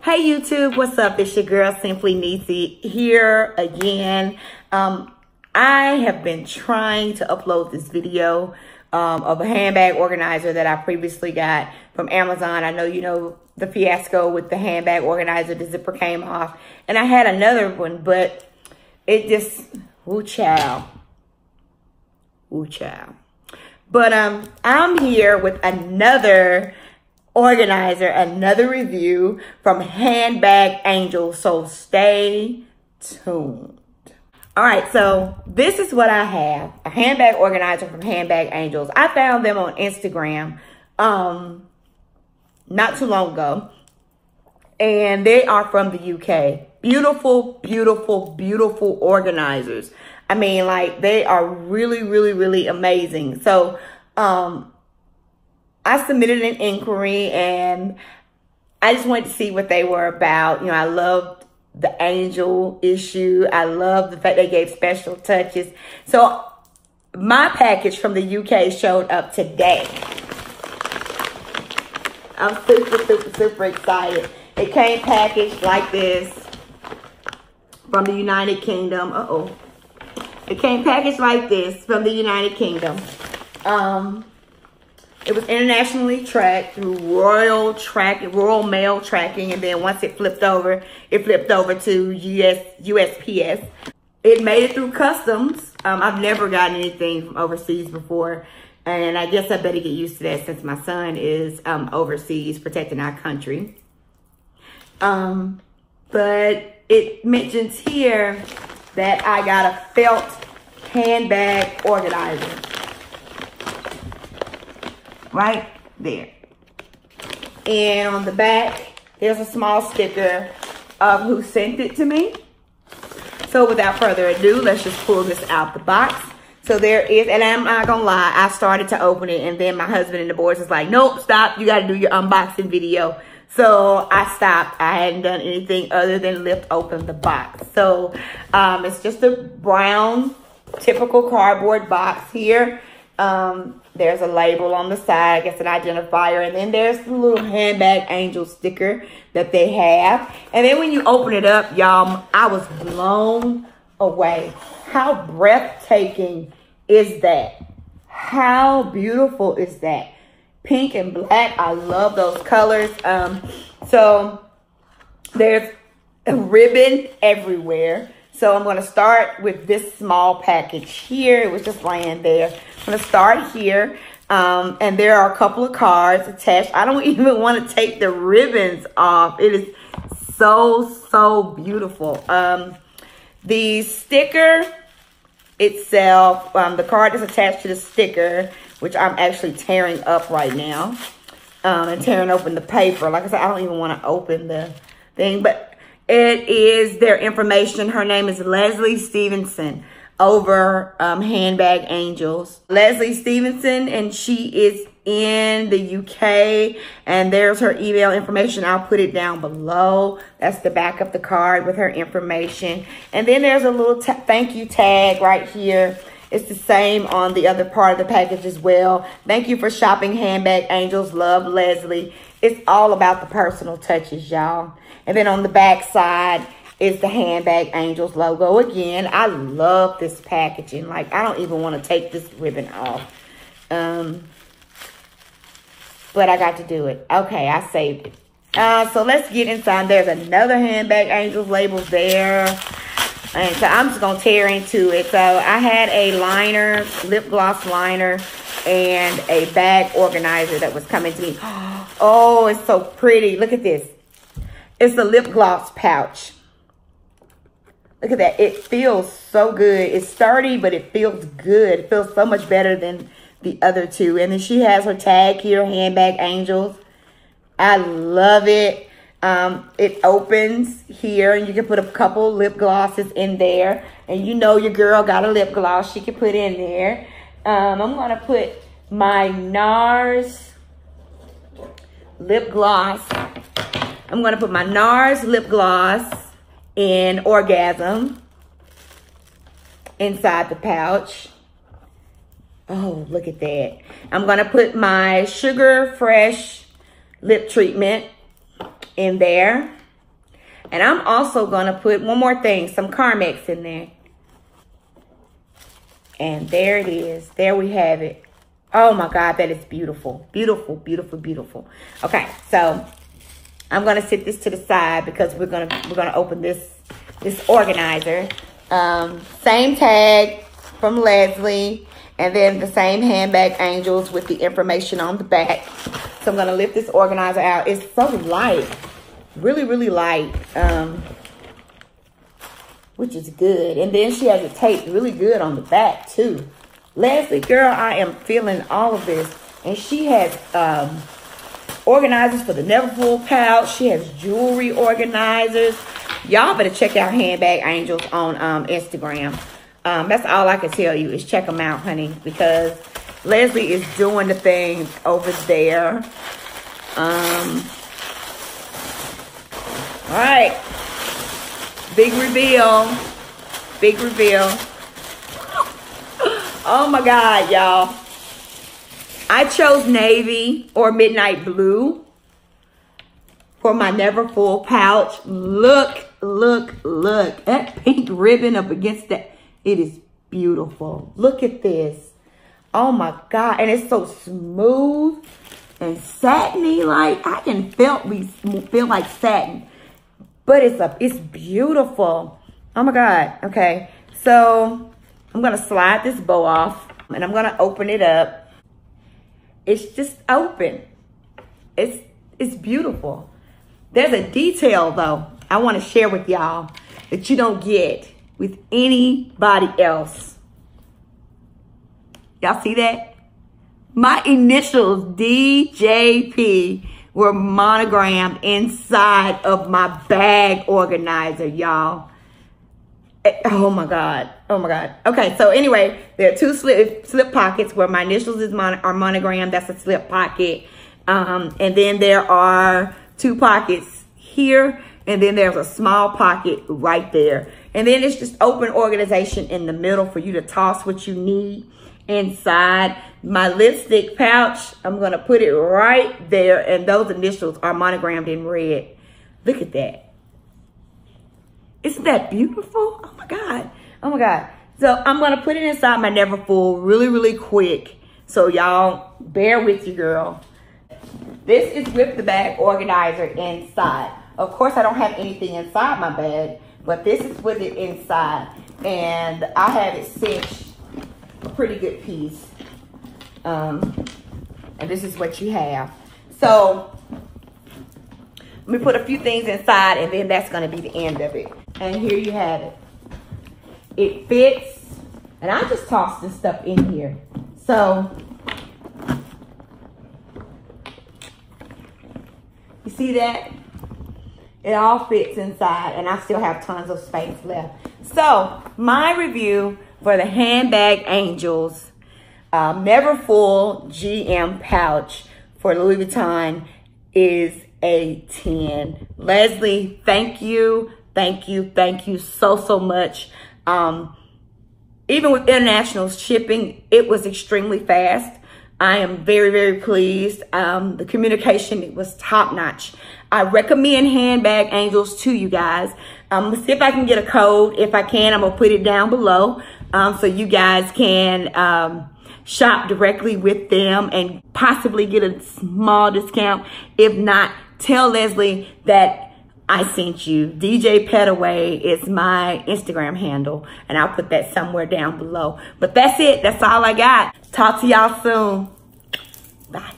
Hey YouTube, what's up? It's your girl Simply Niecy here again. I have been trying to upload this video of a handbag organizer that I previously got from Amazon. I know you know the fiasco with the handbag organizer. The zipper came off, and I had another one, but it just woo chow. But I'm here with another organizer, another review from Handbag Angel, so stay tuned. All right, so this is what I have, a handbag organizer from Handbag Angels. I found them on Instagram not too long ago, and they are from the UK. Beautiful, beautiful, beautiful organizers. I mean, like, they are really, really, really amazing. So I submitted an inquiry, and I just wanted to see what they were about. You know, I loved the angel issue. I love the fact they gave special touches. So my package from the UK showed up today. I'm super, super, super excited. It came packaged like this from the United Kingdom. It came packaged like this from the United Kingdom. It was internationally tracked through Royal Mail tracking, and then once it flipped over to USPS. It made it through customs. I've never gotten anything from overseas before, and I guess I better get used to that since my son is overseas protecting our country. But it mentions here that I got a felt handbag organizer. Right there. And on the back, there's a small sticker of who sent it to me. So without further ado, let's just pull this out the box. So there is, and I'm not gonna lie, I started to open it, and then my husband and the boys was like, nope, stop, you gotta do your unboxing video. So I stopped. I hadn't done anything other than lift open the box. So it's just a brown, typical cardboard box here. There's a label on the side, I guess an identifier, and then there's the little Handbag Angel sticker that they have. And then when you open it up, y'all, I was blown away. How breathtaking is that? How beautiful is that? Pink and black, I love those colors. So there's a ribbon everywhere. So I'm going to start with this small package here. It was just laying there. I'm going to start here. And there are a couple of cards attached. I don't even want to take the ribbons off. It is so, so beautiful. The sticker itself, the card is attached to the sticker, which I'm actually tearing up right now. And tearing open the paper. Like I said, I don't even want to open the thing, but it is their information. Her name is Leslie Stevenson over Handbag Angels. Leslie Stevenson, and she is in the UK. And there's her email information. I'll put it down below. That's the back of the card with her information. And then there's a little thank you tag right here. It's the same on the other part of the package as well. Thank you for shopping Handbag Angels. Love, Leslie. It's all about the personal touches, y'all. And then on the back side is the Handbag Angels logo again. I love this packaging. Like, I don't even want to take this ribbon off. But I got to do it. Okay, I saved it. So let's get inside. There's another Handbag Angels label there. And so I'm just going to tear into it. So I had a liner, lip gloss liner, and a bag organizer that was coming to me. Oh, it's so pretty. Look at this. It's the Lipgloss Pouch. Look at that. It feels so good. It's sturdy, but it feels good. It feels so much better than the other two. And then she has her tag here, Handbag Angels. I love it. It opens here, and you can put a couple lip glosses in there. And you know your girl got a lip gloss she can put in there. I'm going to put my NARS lip gloss. I'm going to put my NARS lip gloss in Orgasm inside the pouch. Oh, look at that. I'm going to put my Sugar Fresh lip treatment in there. And I'm also going to put one more thing, some Carmex in there. And there it is. There we have it. Oh my God, that is beautiful. Beautiful, beautiful, beautiful. Okay, so I'm gonna sit this to the side because we're gonna open this organizer. Same tag from Leslie, and then the same handbag angels with the information on the back. So I'm gonna lift this organizer out. It's so light, really, really light, which is good. And then she has it taped really good on the back too. Leslie, girl, I am feeling all of this. And she has organizers for the Never Full pouch. She has jewelry organizers. Y'all better check out Handbag Angels on Instagram. That's all I can tell you is check them out, honey, because Leslie is doing the thing over there. All right. Big reveal. Big reveal. Oh my God, y'all. I chose navy or midnight blue for my Never Full pouch. Look, look, look. That pink ribbon up against that. It is beautiful. Look at this. Oh my God. And it's so smooth and satiny. Like, I can feel like satin. But it's beautiful. Oh my God. Okay. So I'm going to slide this bow off and I'm going to open it up. It's just open. It's beautiful. There's a detail though I want to share with y'all that you don't get with anybody else. Y'all see that? My initials DJP were monogrammed inside of my bag organizer, y'all. Oh my God. Oh my God. Okay, so anyway, there are two slip pockets where my initials are monogrammed. That's a slip pocket. And then there are two pockets here. And then there's a small pocket right there. And then it's just open organization in the middle for you to toss what you need inside. My lipstick pouch, I'm going to put it right there. And those initials are monogrammed in red. Look at that. Isn't that beautiful? Oh my God. Oh my God. So I'm going to put it inside my Never Full really, really quick. So y'all bear with you, girl. This is with the bag organizer inside. Of course, I don't have anything inside my bag, but this is with it inside. And I have it cinched a pretty good piece. And this is what you have. So let me put a few things inside and then that's going to be the end of it. And here you have it. It fits. And I just tossed this stuff in here. So, you see that? It all fits inside and I still have tons of space left. So, my review for the Handbag Angels Never Full GM pouch for Louis Vuitton is a 10. Leslie, thank you. Thank you. Thank you so much. Even with international shipping, it was extremely fast. I am very pleased. The communication was top notch. I recommend Handbag Angels to you guys. Let's see if I can get a code. If I can, I'm going to put it down below so you guys can shop directly with them and possibly get a small discount. If not, tell Leslie that I sent you. DJ Petaway is my Instagram handle, and I'll put that somewhere down below. But that's it. That's all I got. Talk to y'all soon. Bye.